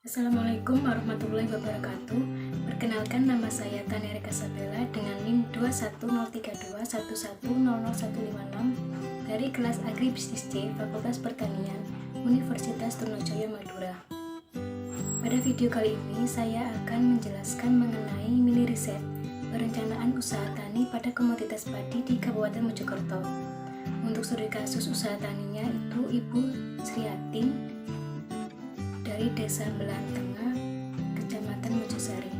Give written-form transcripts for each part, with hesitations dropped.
Assalamualaikum warahmatullahi wabarakatuh. Perkenalkan, nama saya Tania Rika Sabella dengan NIM 2103211001056 dari kelas Agribisnis C Fakultas Pertanian Universitas Trunojoyo Madura. Pada video kali ini saya akan menjelaskan mengenai mini riset perencanaan usaha tani pada komoditas padi di Kabupaten Mojokerto. Untuk studi kasus usaha taninya itu Ibu Sriatin dari Desa Belantengah, Kecamatan Mojosari.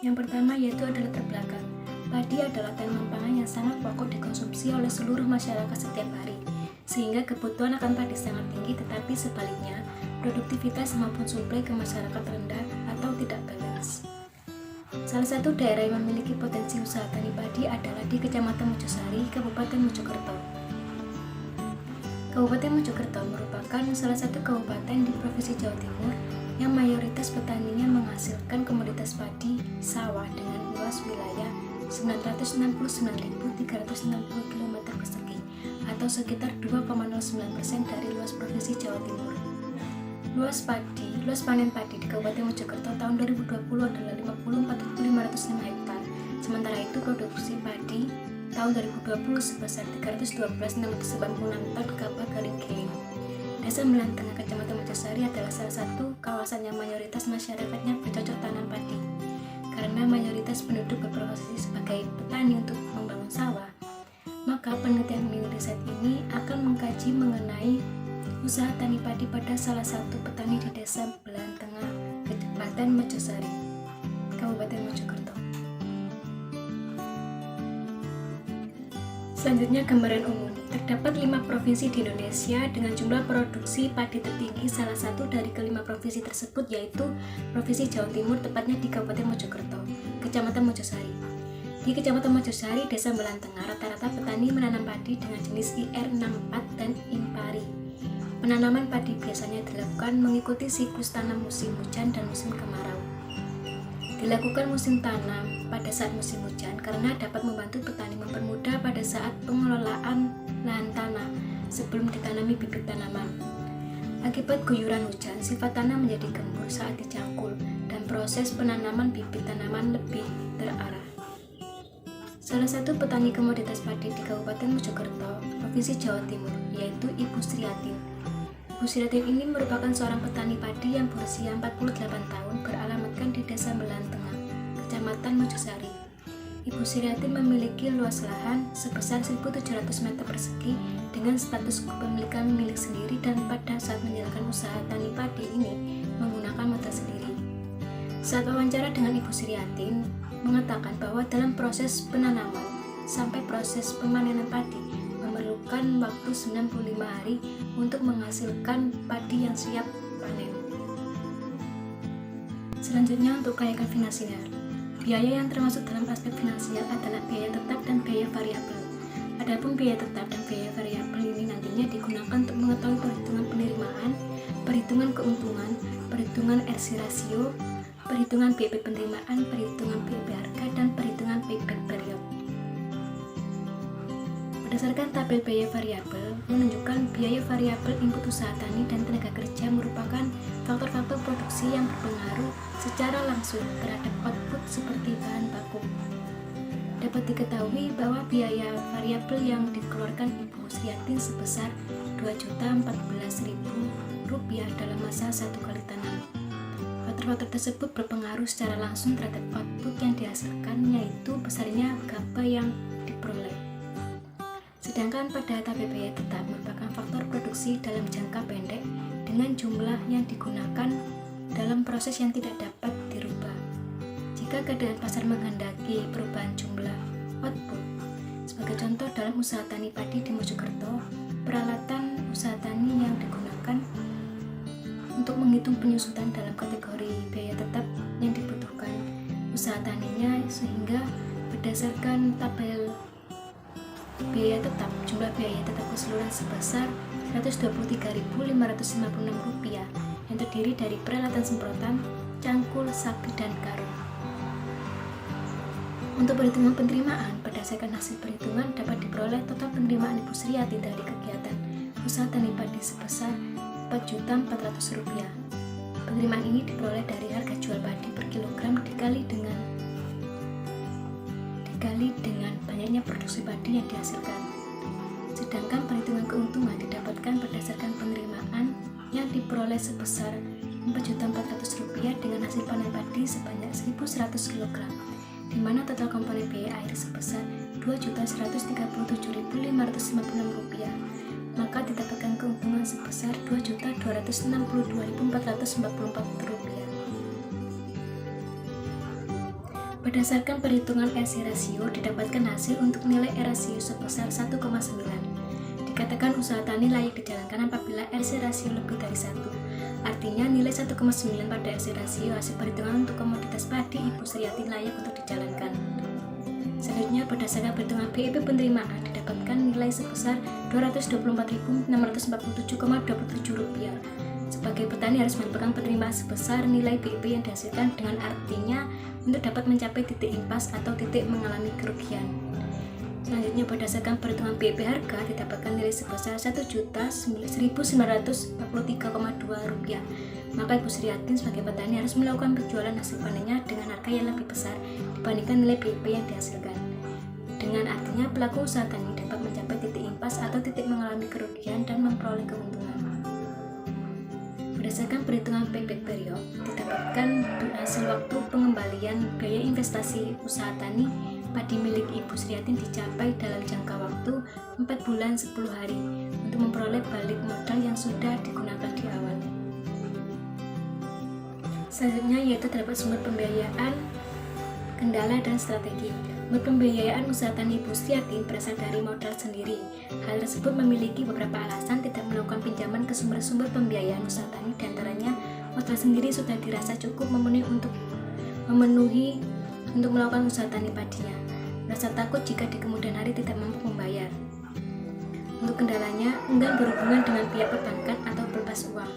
Yang pertama yaitu ada latar belakang. Padi adalah tanaman pangan yang sangat pokok dikonsumsi oleh seluruh masyarakat setiap hari, sehingga kebutuhan akan padi sangat tinggi, tetapi sebaliknya produktivitas maupun suplai ke masyarakat rendah atau tidak balance. Salah satu daerah yang memiliki potensi usaha tani padi adalah di Kecamatan Mojosari, Kabupaten Mojokerto. Kabupaten Mojokerto merupakan salah satu kabupaten di Provinsi Jawa Timur yang mayoritas petaninya menghasilkan komoditas padi sawah dengan luas wilayah 969.360 km persegi atau sekitar 2,09% dari luas Provinsi Jawa Timur. Luas panen padi di Kabupaten Mojokerto tahun 2020 adalah 54.505 hektar. Sementara itu produksi padi tahun 2020 sebesar 312.696 ton gabah garing giling. Desa Belantengah, Kecamatan Mojosari adalah salah satu kawasan yang mayoritas masyarakatnya bercocok tanam padi. Karena mayoritas penduduk berprofesi sebagai petani untuk membangun sawah, maka penelitian mini riset ini akan mengkaji mengenai usaha tani padi pada salah satu petani di Desa Belantengah, Kecamatan Mojosari, Kabupaten Mojokerto. Selanjutnya, gambaran umum. Terdapat 5 provinsi di Indonesia dengan jumlah produksi padi tertinggi. Salah satu dari kelima provinsi tersebut yaitu Provinsi Jawa Timur, tepatnya di Kabupaten Mojokerto, Kecamatan Mojosari. Di Kecamatan Mojosari, Desa Belantengah, rata-rata petani menanam padi dengan jenis IR64 dan Impari. Penanaman padi biasanya dilakukan mengikuti siklus tanam musim hujan dan musim kemarau. Dilakukan musim tanam pada saat musim hujan karena dapat membantu petani mempermudah pada saat pengelolaan lahan tanah sebelum ditanami bibit tanaman. Akibat guyuran hujan, sifat tanah menjadi gembur saat dicangkul dan proses penanaman bibit tanaman lebih terarah. Salah satu petani komoditas padi di Kabupaten Mojokerto, Provinsi Jawa Timur, yaitu Ibu Sriatin. Ibu Sriatin ini merupakan seorang petani padi yang berusia 48 tahun, beralamatkan di Desa Belantengah, Kecamatan Mojosari. Ibu Sriatin memiliki luas lahan sebesar 1.700 meter persegi dengan status kepemilikan milik sendiri dan pada saat menjalankan usaha tani padi ini menggunakan modal sendiri. Saat wawancara dengan Ibu Sriatin mengatakan bahwa dalam proses penanaman sampai proses pemanenan padi memerlukan waktu 95 hari untuk menghasilkan padi yang siap panen. Selanjutnya, untuk kelayakan finansial. Biaya yang termasuk dalam aspek finansial adalah biaya tetap dan biaya variabel. Adapun biaya tetap dan biaya variabel ini nantinya digunakan untuk mengetahui perhitungan penerimaan, perhitungan keuntungan, perhitungan RC rasio, perhitungan BEP penerimaan, perhitungan BEP harga, dan perhitungan payback period. Berdasarkan tabel biaya variabel menunjukkan biaya variabel input usaha tani dan tenaga kerja merupakan faktor-faktor produksi yang berpengaruh secara langsung terhadap output seperti bahan baku. Dapat diketahui bahwa biaya variabel yang dikeluarkan Ibu Sriatin sebesar Rp2.014.000 dalam masa 1 kali tanam. Faktor-faktor tersebut berpengaruh secara langsung terhadap output yang dihasilkan, yaitu besarnya gabah yang diperoleh. Sedangkan pada tabel biaya tetap merupakan faktor produksi dalam jangka pendek dengan jumlah yang digunakan dalam proses yang tidak dapat dirubah. Jika keadaan pasar menghendaki perubahan jumlah output, sebagai contoh dalam usaha tani padi di Mojokerto, peralatan usaha tani yang digunakan untuk menghitung penyusutan dalam kategori biaya tetap yang dibutuhkan usaha taninya, sehingga berdasarkan tabel biaya tetap, jumlah biaya tetap keseluruhan sebesar Rp123.556 yang terdiri dari peralatan semprotan, cangkul, sapi, dan karung. Untuk perhitungan penerimaan, berdasarkan hasil perhitungan dapat diperoleh total penerimaan Ibu Sriatin dari kegiatan usaha tani padi sebesar Rp4.400.000. Penerimaan ini diperoleh dari harga jual padi per kilogram dikali dengan banyaknya produksi padi yang dihasilkan. Sedangkan perhitungan keuntungan didapatkan berdasarkan penerimaan yang diperoleh sebesar Rp4.400.000 dengan hasil panen padi sebanyak 1.100 kg, di mana total komponen biaya air sebesar Rp2.137.556, maka didapatkan keuntungan sebesar Rp2.262.444. Berdasarkan perhitungan RC ratio, didapatkan hasil untuk nilai R ratio sebesar 1,9. Dikatakan usaha tani layak dijalankan apabila RC ratio lebih dari 1. Artinya nilai 1,9 pada RC ratio hasil perhitungan untuk komoditas padi Ibu Sriatin layak untuk dijalankan. Selanjutnya, berdasarkan perhitungan BIP penerimaan, didapatkan nilai sebesar Rp224.647,27. Sebagai petani harus mendapatkan penerimaan sebesar nilai BIP yang dihasilkan, dengan artinya untuk dapat mencapai titik impas atau titik mengalami kerugian. Selanjutnya, berdasarkan perhitungan BIP harga, didapatkan nilai sebesar Rp1.943,2. Maka Ibu Sriatin sebagai petani harus melakukan penjualan hasil panennya dengan harga yang lebih besar dibandingkan nilai BIP yang dihasilkan. Dengan artinya pelaku usaha tani dapat mencapai titik impas atau titik mengalami kerugian dan memperoleh keuntungan. Berdasarkan perhitungan payback period, didapatkan hasil waktu pengembalian biaya investasi usaha tani padi milik Ibu Sriatin dicapai dalam jangka waktu 4 bulan 10 hari untuk memperoleh balik modal yang sudah digunakan di awal. Selanjutnya yaitu terdapat sumber pembiayaan, kendala, dan strategi. Sumber pembiayaan usaha tani Ibu Sriatin berasal dari modal sendiri. Hal tersebut memiliki beberapa alasan tidak melakukan pinjaman ke sumber-sumber pembiayaan usaha tani, diantaranya modal sendiri sudah dirasa cukup memenuhi untuk melakukan usaha tani padinya. Rasa takut jika di kemudian hari tidak mampu membayar. Untuk kendalanya, enggan berhubungan dengan pihak perbankan atau pelepas uang.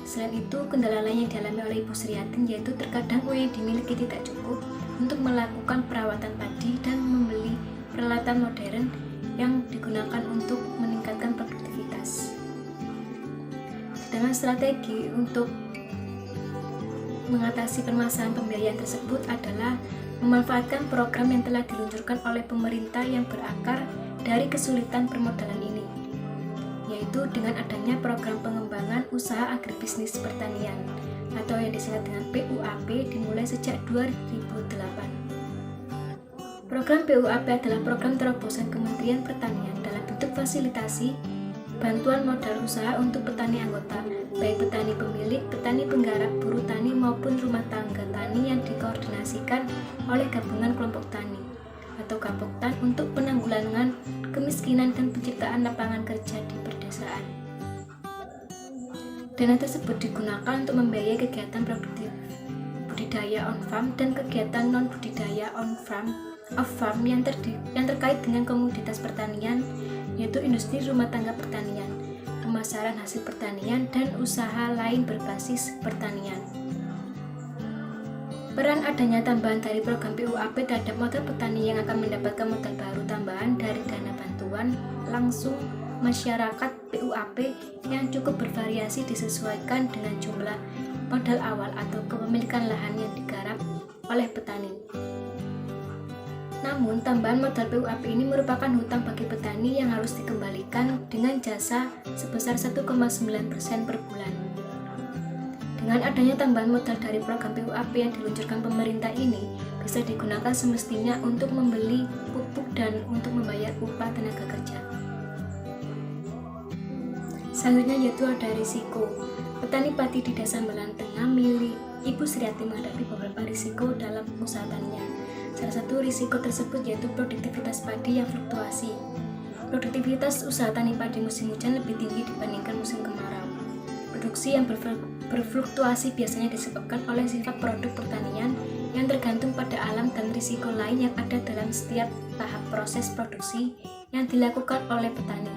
Selain itu, kendala lain yang dialami oleh Ibu Sriatin yaitu terkadang uang yang dimiliki tidak cukup untuk melakukan perawatan padi dan membeli peralatan modern yang digunakan untuk meningkatkan produktivitas. Sedangkan strategi untuk mengatasi permasalahan pembiayaan tersebut adalah memanfaatkan program yang telah diluncurkan oleh pemerintah yang berakar dari kesulitan permodalan ini, yaitu dengan adanya program pengembangan usaha agribisnis pertanian atau yang disingkat dengan PUAP dimulai sejak 2008. Program PUAP adalah program terobosan Kementerian Pertanian dalam bentuk fasilitasi bantuan modal usaha untuk petani anggota, baik petani pemilik, petani penggarap, buruh tani maupun rumah tangga tani yang dikoordinasikan oleh gabungan kelompok tani atau Gapoktan untuk penanggulangan kemiskinan dan penciptaan lapangan kerja di pedesaan. Dana tersebut digunakan untuk membiayai kegiatan produktif budidaya on farm dan kegiatan non budidaya off farm yang terkait dengan komoditas pertanian, yaitu industri rumah tangga pertanian, pemasaran hasil pertanian, dan usaha lain berbasis pertanian. Peran adanya tambahan dari program PUAP terhadap modal petani yang akan mendapatkan modal baru tambahan dari dana bantuan langsung masyarakat PUAP yang cukup bervariasi disesuaikan dengan jumlah modal awal atau kepemilikan lahan yang digarap oleh petani. Namun, tambahan modal PUAP ini merupakan hutang bagi petani yang harus dikembalikan dengan jasa sebesar 1,9% per bulan. Dengan adanya tambahan modal dari program PUAP yang diluncurkan pemerintah ini, bisa digunakan semestinya untuk membeli pupuk dan untuk membayar upah tenaga kerja. Selanjutnya yaitu ada risiko. Petani padi di Desa Melan Tengah milik Ibu Sriatin menghadapi beberapa risiko dalam usaha taninya. Salah satu risiko tersebut yaitu produktivitas padi yang fluktuasi. Produktivitas usaha tani padi musim hujan lebih tinggi dibandingkan musim kemarau. Produksi yang berfluktuasi biasanya disebabkan oleh sifat produk pertanian yang tergantung pada alam dan risiko lain yang ada dalam setiap tahap proses produksi yang dilakukan oleh petani.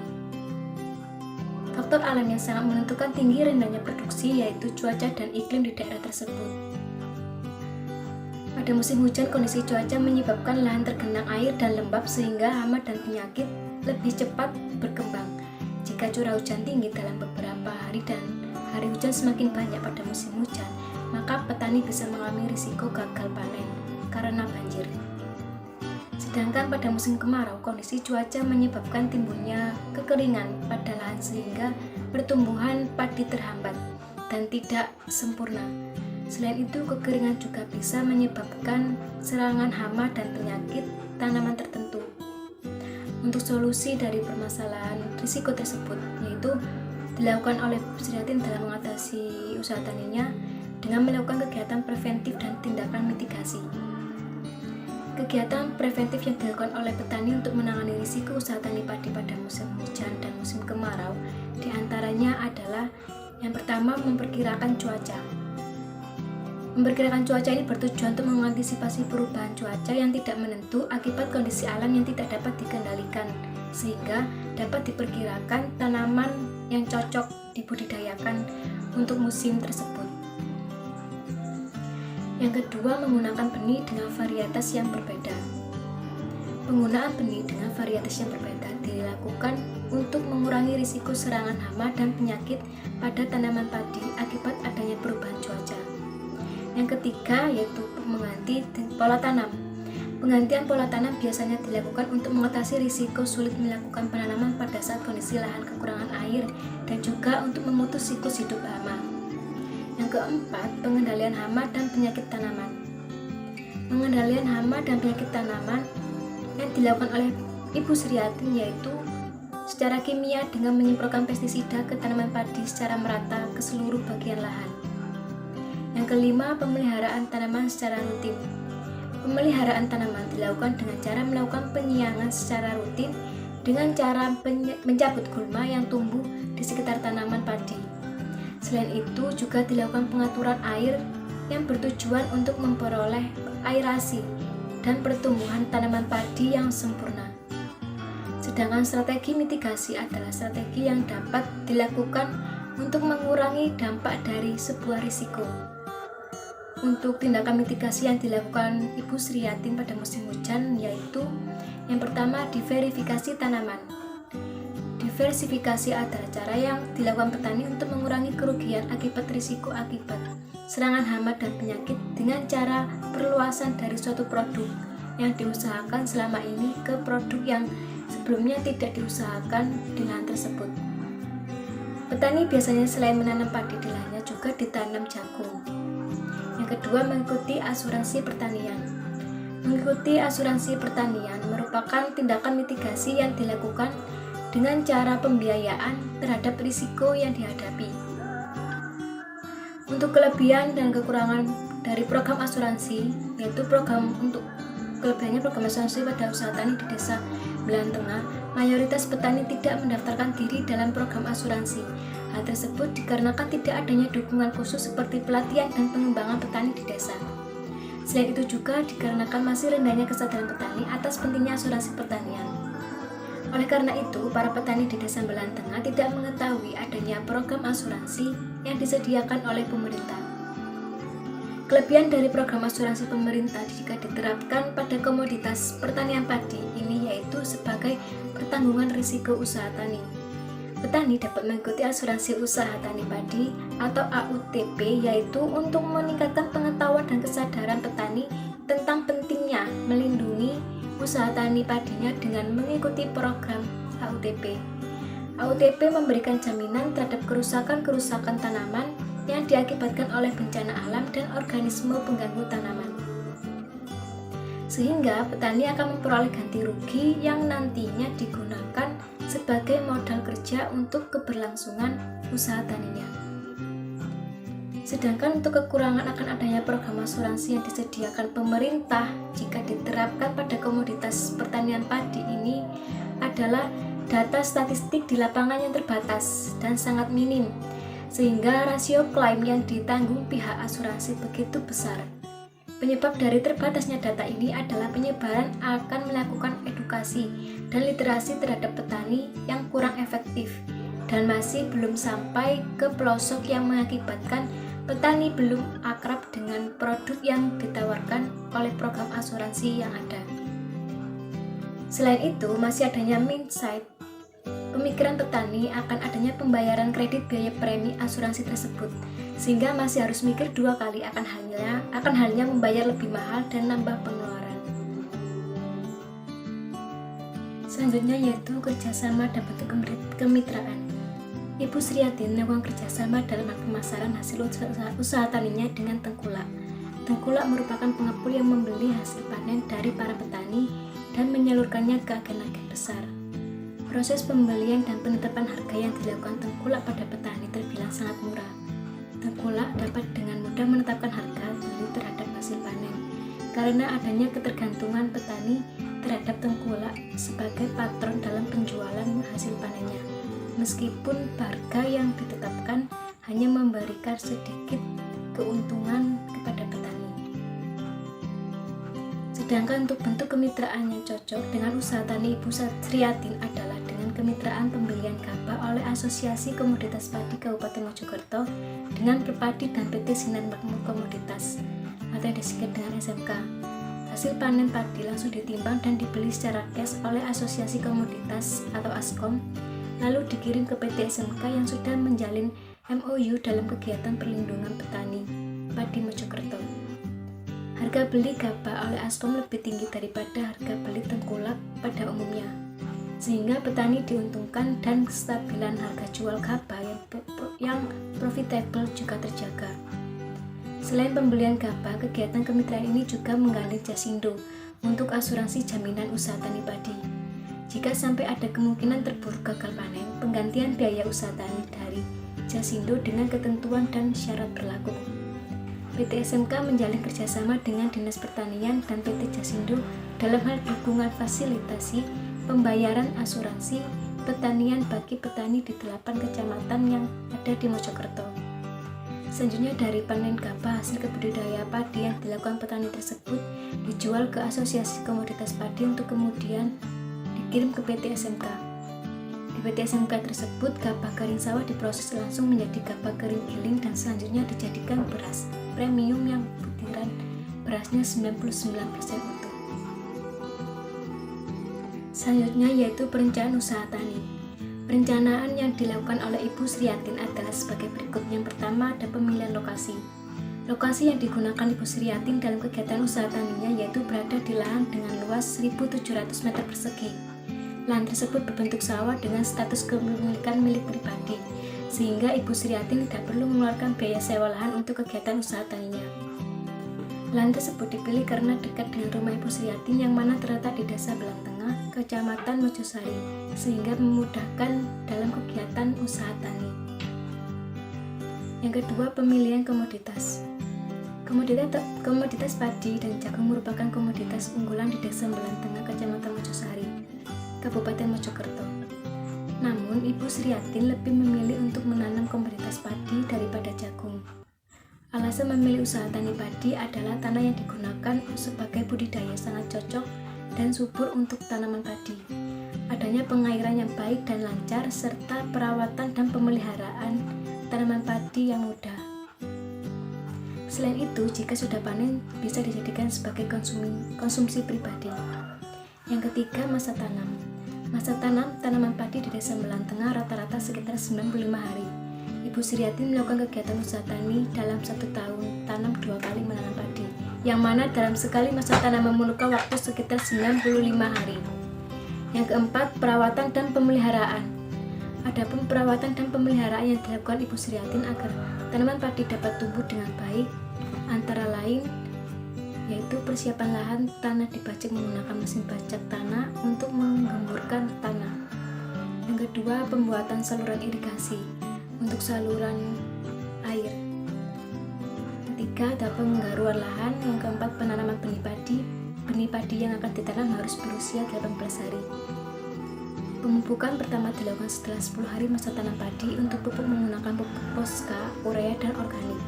Faktor alam yang sangat menentukan tinggi rendahnya produksi yaitu cuaca dan iklim di daerah tersebut. Pada musim hujan, kondisi cuaca menyebabkan lahan tergenang air dan lembab sehingga hama dan penyakit lebih cepat berkembang. Jika curah hujan tinggi dalam beberapa hari dan hari hujan semakin banyak pada musim hujan, maka petani bisa mengalami risiko gagal panen karena banjir. Sedangkan pada musim kemarau, kondisi cuaca menyebabkan timbulnya kekeringan pada lahan sehingga pertumbuhan padi terhambat dan tidak sempurna. Selain itu, kekeringan juga bisa menyebabkan serangan hama dan penyakit tanaman tertentu. Untuk solusi dari permasalahan risiko tersebut, yaitu dilakukan oleh Bu Sri Yatin dalam mengatasi usaha taninya dengan melakukan kegiatan preventif dan tindakan mitigasi. Kegiatan preventif yang dilakukan oleh petani untuk menangani risiko usaha tani padi pada musim hujan dan musim kemarau diantaranya adalah yang pertama, memperkirakan cuaca. Memperkirakan cuaca ini bertujuan untuk mengantisipasi perubahan cuaca yang tidak menentu akibat kondisi alam yang tidak dapat dikendalikan, sehingga dapat diperkirakan tanaman yang cocok dibudidayakan untuk musim tersebut. Yang kedua, menggunakan benih dengan varietas yang berbeda. Penggunaan benih dengan varietas yang berbeda dilakukan untuk mengurangi risiko serangan hama dan penyakit pada tanaman padi akibat adanya perubahan cuaca. Yang ketiga, yaitu mengganti pola tanam. Penggantian pola tanam biasanya dilakukan untuk mengatasi risiko sulit melakukan penanaman pada saat kondisi lahan kekurangan air dan juga untuk memutus siklus hidup hama. Yang keempat, pengendalian hama dan penyakit tanaman. Pengendalian hama dan penyakit tanaman yang dilakukan oleh Ibu Sri Yatin yaitu secara kimia dengan menyemprotkan pestisida ke tanaman padi secara merata ke seluruh bagian lahan. Yang kelima, pemeliharaan tanaman secara rutin. Pemeliharaan tanaman dilakukan dengan cara melakukan penyiangan secara rutin dengan cara mencabut gulma yang tumbuh di sekitar tanaman padi. Selain itu, juga dilakukan pengaturan air yang bertujuan untuk memperoleh aerasi dan pertumbuhan tanaman padi yang sempurna. Sedangkan strategi mitigasi adalah strategi yang dapat dilakukan untuk mengurangi dampak dari sebuah risiko. Untuk tindakan mitigasi yang dilakukan Ibu Sri Yatin pada musim hujan yaitu yang pertama, diverifikasi tanaman. Diversifikasi adalah cara yang dilakukan petani untuk mengurangi kerugian akibat risiko akibat serangan hama dan penyakit dengan cara perluasan dari suatu produk yang diusahakan selama ini ke produk yang sebelumnya tidak diusahakan di lahan tersebut. Petani biasanya selain menanam padi di lahannya juga ditanam jagung. Yang kedua, mengikuti asuransi pertanian. Mengikuti asuransi pertanian merupakan tindakan mitigasi yang dilakukan dengan cara pembiayaan terhadap risiko yang dihadapi. Untuk kelebihan dan kekurangan dari program asuransi, yaitu kelebihannya program asuransi pada usaha tani di Desa Belahan Tengah, mayoritas petani tidak mendaftarkan diri dalam program asuransi. Hal tersebut dikarenakan tidak adanya dukungan khusus seperti pelatihan dan pengembangan petani di desa. Selain itu juga dikarenakan masih rendahnya kesadaran petani atas pentingnya asuransi pertanian. Oleh karena itu, para petani di Desa Belahan Tengah tidak mengetahui adanya program asuransi yang disediakan oleh pemerintah. Kelebihan dari program asuransi pemerintah jika diterapkan pada komoditas pertanian padi ini yaitu sebagai pertanggungan risiko usaha tani. Petani dapat mengikuti asuransi usaha tani padi atau AUTP yaitu untuk meningkatkan pengetahuan dan kesadaran petani tentang pentingnya melindungi usaha tani padinya dengan mengikuti program AUTP. AUTP memberikan jaminan terhadap kerusakan-kerusakan tanaman yang diakibatkan oleh bencana alam dan organisme pengganggu tanaman. Sehingga petani akan memperoleh ganti rugi yang nantinya digunakan sebagai modal kerja untuk keberlangsungan usaha taninya. Sedangkan untuk kekurangan akan adanya program asuransi yang disediakan pemerintah jika diterapkan pada komoditas pertanian padi ini adalah data statistik di lapangan yang terbatas dan sangat minim, sehingga rasio klaim yang ditanggung pihak asuransi begitu besar. Penyebab dari terbatasnya data ini adalah penyebaran akan melakukan edukasi dan literasi terhadap petani yang kurang efektif dan masih belum sampai ke pelosok yang mengakibatkan petani belum akrab dengan produk yang ditawarkan oleh program asuransi yang ada. Selain itu, masih adanya mindset Pemikiran petani akan adanya pembayaran kredit biaya premi asuransi tersebut, sehingga masih harus mikir dua kali akan halnya membayar lebih mahal dan nambah pengeluaran. Selanjutnya yaitu kerjasama dan bentuk kemitraan. Ibu Sriatin melakukan kerjasama dalam pemasaran hasil usaha taninya dengan tengkulak. Tengkulak merupakan pengepul yang membeli hasil panen dari para petani dan menyalurkannya ke agen-agen besar. Proses pembelian dan penetapan harga yang dilakukan tengkulak pada petani terbilang sangat murah. Tengkulak dapat dengan mudah menetapkan harga beli terhadap hasil panen, karena adanya ketergantungan petani terhadap tengkulak sebagai patron dalam penjualan hasil panennya. Meskipun harga yang ditetapkan hanya memberikan sedikit keuntungan kepada petani. Sedangkan untuk bentuk kemitraan yang cocok dengan usaha tani Ibu Sriatin adalah dengan kemitraan pembelian gabah oleh Asosiasi Komoditas Padi Kabupaten Mojokerto dengan Perpadi dan PT Sinar Makmur Komoditas atau yang disingkat dengan SMK. Hasil panen padi langsung ditimbang dan dibeli secara cash oleh Asosiasi Komoditas atau ASKOM, lalu dikirim ke PT SMK yang sudah menjalin MOU dalam kegiatan perlindungan petani padi Mojokerto. Harga beli gabah oleh ASKOM lebih tinggi daripada harga beli tengkulak pada umumnya, sehingga petani diuntungkan dan kestabilan harga jual gabah yang profitable juga terjaga. Selain pembelian gabah, kegiatan kemitraan ini juga menggandeng Jasindo untuk asuransi jaminan usaha tani padi. Jika sampai ada kemungkinan terburuk gagal panen, penggantian biaya usaha tani dari Jasindo dengan ketentuan dan syarat berlaku. PT SMK menjalin kerjasama dengan Dinas Pertanian dan PT Jasindo dalam hal dukungan fasilitasi pembayaran asuransi pertanian bagi petani di 8 kecamatan yang ada di Mojokerto. Selanjutnya dari panen gabah hasil kebudidaya padi yang dilakukan petani tersebut dijual ke Asosiasi Komoditas Padi untuk kemudian dikirim ke PT SMK. Di PT SMK tersebut gabah kering sawah diproses langsung menjadi gabah kering giling dan selanjutnya dijadikan beras premium yang butiran berasnya 99% utuh. Selanjutnya yaitu perencanaan usaha tani. Perencanaan yang dilakukan oleh Ibu Sriatin adalah sebagai berikut. Yang pertama ada pemilihan lokasi. Lokasi yang digunakan Ibu Sriatin dalam kegiatan usaha taninya yaitu berada di lahan dengan luas 1.700 meter persegi. Lahan tersebut berbentuk sawah dengan status kepemilikan milik pribadi, sehingga Ibu Sriatin tidak perlu mengeluarkan biaya sewa lahan untuk kegiatan usaha taninya. Lahan tersebut dipilih karena dekat dengan rumah Ibu Sriatin yang mana terletak di Desa Belang Tengah, Kecamatan Mojosari, sehingga memudahkan dalam kegiatan usaha tani. Yang kedua, pemilihan komoditas. Komoditas padi dan jagung merupakan komoditas unggulan di Desa Belang Tengah, Kecamatan Mojosari, Kabupaten Mojokerto. Namun, Ibu Sriatin lebih memilih untuk menanam komoditas padi daripada jagung. Alasan memilih usaha tani padi adalah tanah yang digunakan sebagai budidaya sangat cocok dan subur untuk tanaman padi. Adanya pengairan yang baik dan lancar, serta perawatan dan pemeliharaan tanaman padi yang mudah. Selain itu, jika sudah panen, bisa dijadikan sebagai konsumsi pribadi. Yang ketiga, masa tanam. Masa tanam tanaman padi di Desa Belang Tengah rata-rata sekitar 95 hari. Ibu Sriatin melakukan kegiatan usaha tani dalam 1 tahun, tanam 2 kali menanam padi, yang mana dalam sekali masa tanam memerlukan waktu sekitar 95 hari. Yang keempat, perawatan dan pemeliharaan. Adapun perawatan dan pemeliharaan yang dilakukan Ibu Sriatin agar tanaman padi dapat tumbuh dengan baik, antara lain yaitu persiapan lahan, tanah dibajak menggunakan mesin bajak tanah untuk menggemburkan tanah. Yang kedua, pembuatan saluran irigasi untuk saluran air. Ketiga, ada penggaruan lahan. Yang keempat, penanaman benih padi. Benih padi yang akan ditanam harus berusia 18 hari. Pemupukan pertama dilakukan setelah 10 hari masa tanam padi untuk pupuk menggunakan pupuk Poska, urea, dan organik.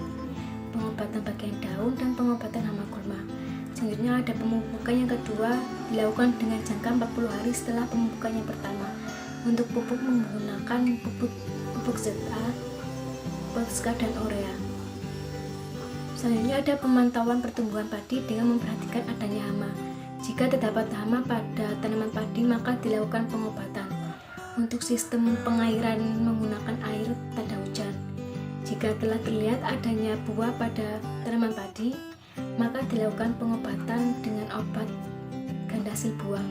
Pengobatan bagian daun dan pengobatan hama gulma. Selanjutnya ada pemupukan yang kedua dilakukan dengan jangka 40 hari setelah pemupukan yang pertama. Untuk pupuk menggunakan pupuk ZA, Poska, dan urea. Selanjutnya ada pemantauan pertumbuhan padi dengan memperhatikan adanya hama. Jika terdapat hama pada tanaman padi, maka dilakukan pengobatan. Untuk sistem pengairan menggunakan air tanda hujan. Jika telah terlihat adanya buah pada tanaman padi, maka dilakukan pengobatan dengan obat ganda hasil buah.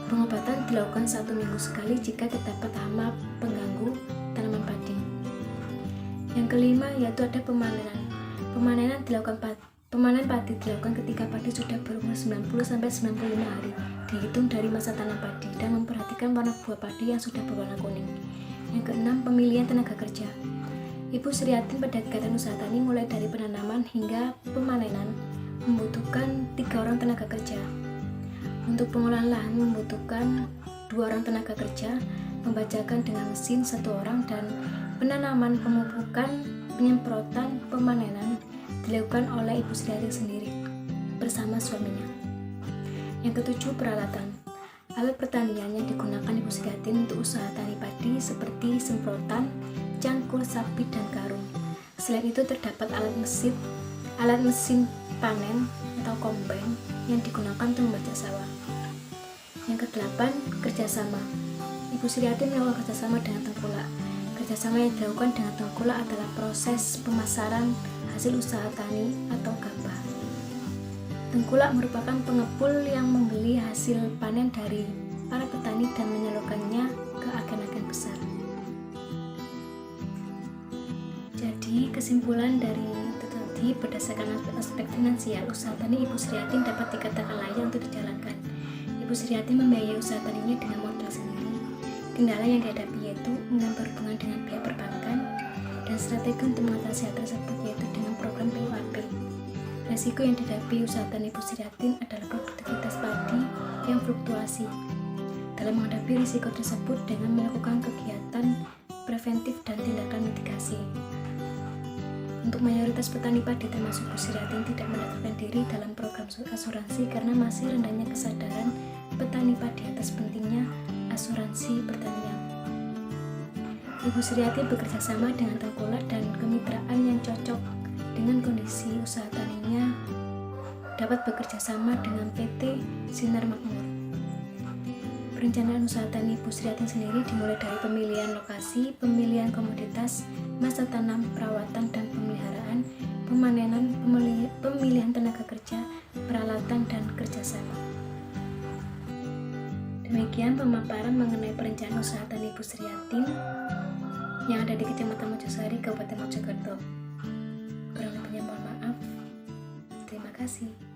Pengobatan dilakukan 1 minggu sekali jika terdapat hama pengganggu tanaman padi. Yang kelima yaitu ada pemanenan. Pemanen padi dilakukan ketika padi sudah berumur 90-95 hari dihitung dari masa tanam padi dan memperhatikan warna buah padi yang sudah berwarna kuning. Yang keenam, pemilihan tenaga kerja. Ibu Sriatin pada kegiatan usaha tani mulai dari penanaman hingga pemanenan membutuhkan 3 orang tenaga kerja. Untuk pengolahan lahan membutuhkan 2 orang tenaga kerja, membajakan dengan mesin 1 orang, dan penanaman, pemupukan, penyemprotan, pemanenan dilakukan oleh Ibu Sriatin sendiri bersama suaminya. Yang ketujuh, peralatan. Alat pertanian yang digunakan Ibu Sriatin untuk usaha tani padi seperti semprotan, cangkul, sabit, dan karung. Selain itu terdapat alat mesin panen atau combine yang digunakan untuk membajak sawah. Yang kedelapan, kerjasama. Ibu Sriatin melakukan kerjasama dengan tengkulak. Kerjasama yang dilakukan dengan tengkulak adalah proses pemasaran hasil usaha tani atau gabah. Tengkulak merupakan pengepul yang membeli hasil panen dari para petani dan menyalurkannya ke agen-agen besar. Jadi kesimpulan dari itu tadi, berdasarkan aspek finansial, usaha tani Ibu Sriatin dapat dikatakan layak untuk dijalankan. Ibu Sriatin membiayai usaha taninya dengan modal sendiri. Kendala yang dihadapi yaitu berhubungan dengan pihak perbankan, dan strategi untuk mengatasi hal tersebut yaitu dengan program PUAP. Resiko yang dihadapi usaha tani Ibu Sriatin adalah produktivitas padi yang fluktuasi. Dalam menghadapi risiko tersebut dengan melakukan kegiatan preventif dan tindakan mitigasi. Untuk mayoritas petani padi termasuk Ibu Sriatin tidak mendaftarkan diri dalam program asuransi karena masih rendahnya kesadaran petani padi atas pentingnya asuransi pertanian. Ibu Sriatin bekerja sama dengan tengkulak dan kemitraan yang cocok dengan kondisi usaha taninya, dapat bekerja sama dengan PT Sinar Makmur. Perencanaan usaha tani Ibu Sriatin sendiri dimulai dari pemilihan lokasi, pemilihan komoditas, masa tanam, perawatan dan pemeliharaan, pemanenan, pemilihan tenaga kerja, peralatan, dan kerjasama. Demikian pemaparan mengenai perencanaan usaha tani Ibu Sriatin yang ada di Kecamatan Mojosari, Kabupaten Mojokerto. Kurang lebihnya mohon maaf. Terima kasih.